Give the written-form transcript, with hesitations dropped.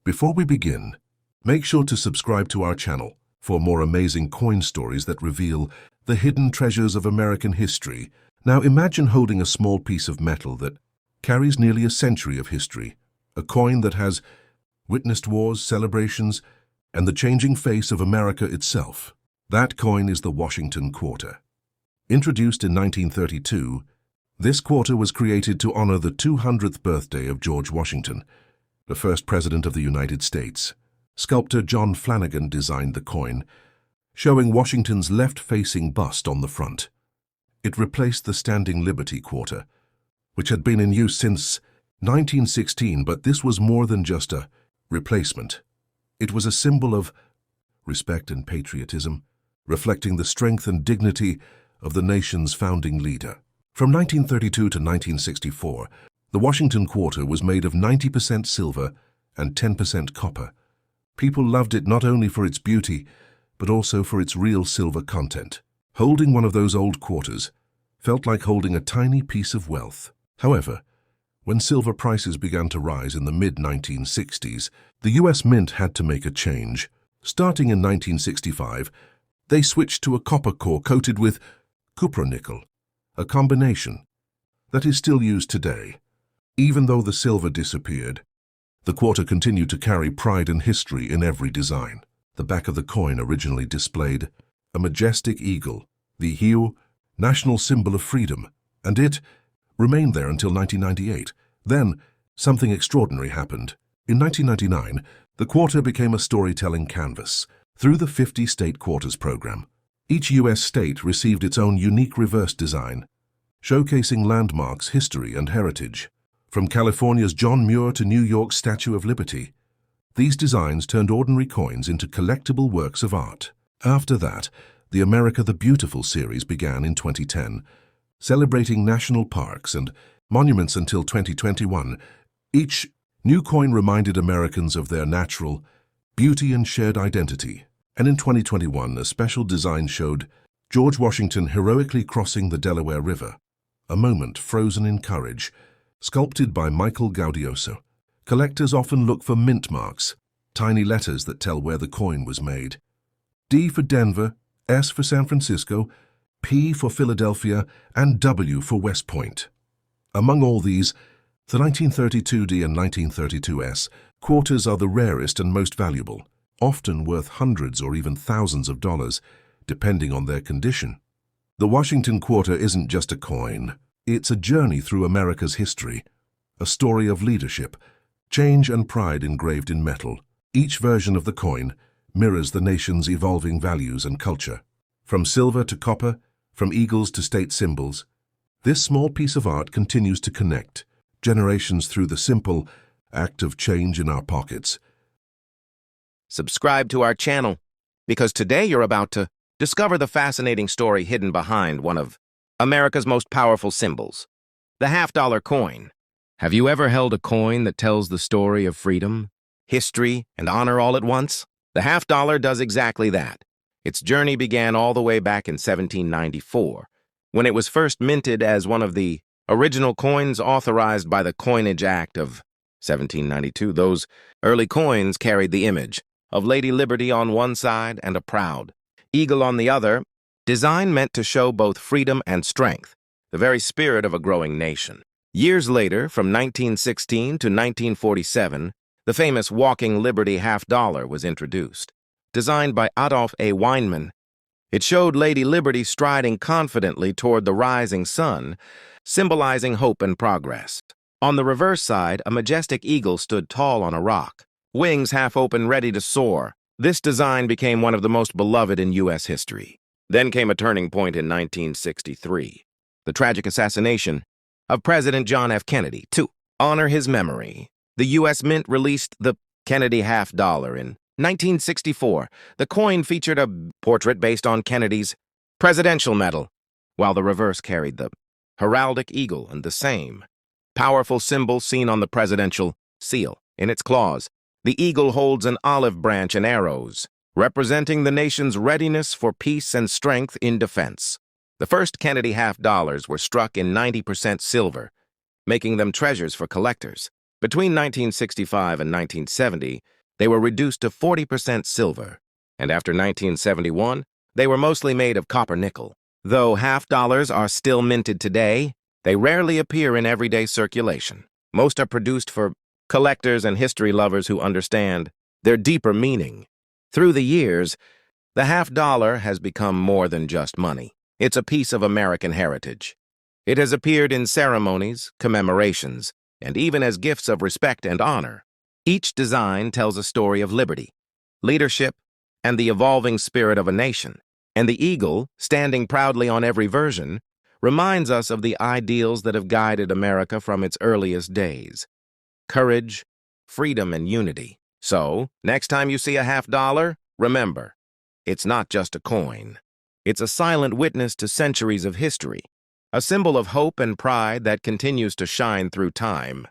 Before we begin, make sure to subscribe to our channel for more amazing coin stories that reveal the hidden treasures of American history. Now imagine holding a small piece of metal that carries nearly a century of history, a coin that has witnessed wars, celebrations, and the changing face of America itself. That coin is the Washington quarter. Introduced in 1932, this quarter was created to honor the 200th birthday of George Washington, the first president of the United States. Sculptor John Flanagan designed the coin, showing Washington's left-facing bust on the front. It replaced the standing Liberty quarter, which had been in use since 1916, but this was more than just a replacement. It was a symbol of respect and patriotism, reflecting the strength and dignity of the nation's founding leader. From 1932 to 1964, the Washington quarter was made of 90% silver and 10% copper. People loved it not only for its beauty, but also for its real silver content. Holding one of those old quarters felt like holding a tiny piece of wealth. However, when silver prices began to rise in the mid-1960s, the U.S. Mint had to make a change. Starting in 1965, they switched to a copper core coated with cupronickel, a combination that is still used today. Even though the silver disappeared, the quarter continued to carry pride and history in every design. The back of the coin originally displayed a majestic eagle, the Hue, national symbol of freedom, and it remained there until 1998. Then, something extraordinary happened. In 1999, the quarter became a storytelling canvas. Through the 50 State Quarters program, each U.S. state received its own unique reverse design, showcasing landmarks, history, and heritage. From California's John Muir to New York's Statue of Liberty, these designs turned ordinary coins into collectible works of art. After that, the America the Beautiful series began in 2010, celebrating national parks and monuments until 2021. Each new coin reminded Americans of their natural beauty and shared identity. And in 2021, a special design showed George Washington heroically crossing the Delaware River, a moment frozen in courage, sculpted by Michael Gaudioso. Collectors often look for mint marks, tiny letters that tell where the coin was made. D for Denver, S for San Francisco, P for Philadelphia, and W for West Point. Among all these, the 1932D and 1932S quarters are the rarest and most valuable, often worth hundreds or even thousands of dollars, depending on their condition. The Washington quarter isn't just a coin. It's a journey through America's history, a story of leadership, change and pride engraved in metal. Each version of the coin mirrors the nation's evolving values and culture. From silver to copper, from eagles to state symbols, this small piece of art continues to connect generations through the simple act of change in our pockets. Subscribe to our channel, because today you're about to discover the fascinating story hidden behind one of America's most powerful symbols, the half-dollar coin. Have you ever held a coin that tells the story of freedom, history, and honor all at once? The half-dollar does exactly that. Its journey began all the way back in 1794, when it was first minted as one of the original coins authorized by the Coinage Act of 1792. Those early coins carried the image of Lady Liberty on one side and a proud eagle on the other, design meant to show both freedom and strength, the very spirit of a growing nation. Years later, from 1916 to 1947, the famous Walking Liberty half-dollar was introduced. Designed by Adolph A. Weinman, it showed Lady Liberty striding confidently toward the rising sun, symbolizing hope and progress. On the reverse side, a majestic eagle stood tall on a rock, wings half open, ready to soar. This design became one of the most beloved in U.S. history. Then came a turning point in 1963, the tragic assassination of President John F. Kennedy. To honor his memory, the U.S. Mint released the Kennedy half-dollar in 1964. The coin featured a portrait based on Kennedy's presidential medal, while the reverse carried the heraldic eagle and the same powerful symbol seen on the presidential seal. In its claws, the eagle holds an olive branch and arrows, representing the nation's readiness for peace and strength in defense. The first Kennedy half-dollars were struck in 90% silver, making them treasures for collectors. Between 1965 and 1970, they were reduced to 40% silver, and after 1971, they were mostly made of copper-nickel. Though half dollars are still minted today, they rarely appear in everyday circulation. Most are produced for collectors and history lovers who understand their deeper meaning. Through the years, the half dollar has become more than just money. It's a piece of American heritage. It has appeared in ceremonies, commemorations, and even as gifts of respect and honor. Each design tells a story of liberty, leadership, and the evolving spirit of a nation. And the eagle, standing proudly on every version, reminds us of the ideals that have guided America from its earliest days: courage, freedom, and unity. So, next time you see a half dollar, remember, it's not just a coin. It's a silent witness to centuries of history, a symbol of hope and pride that continues to shine through time.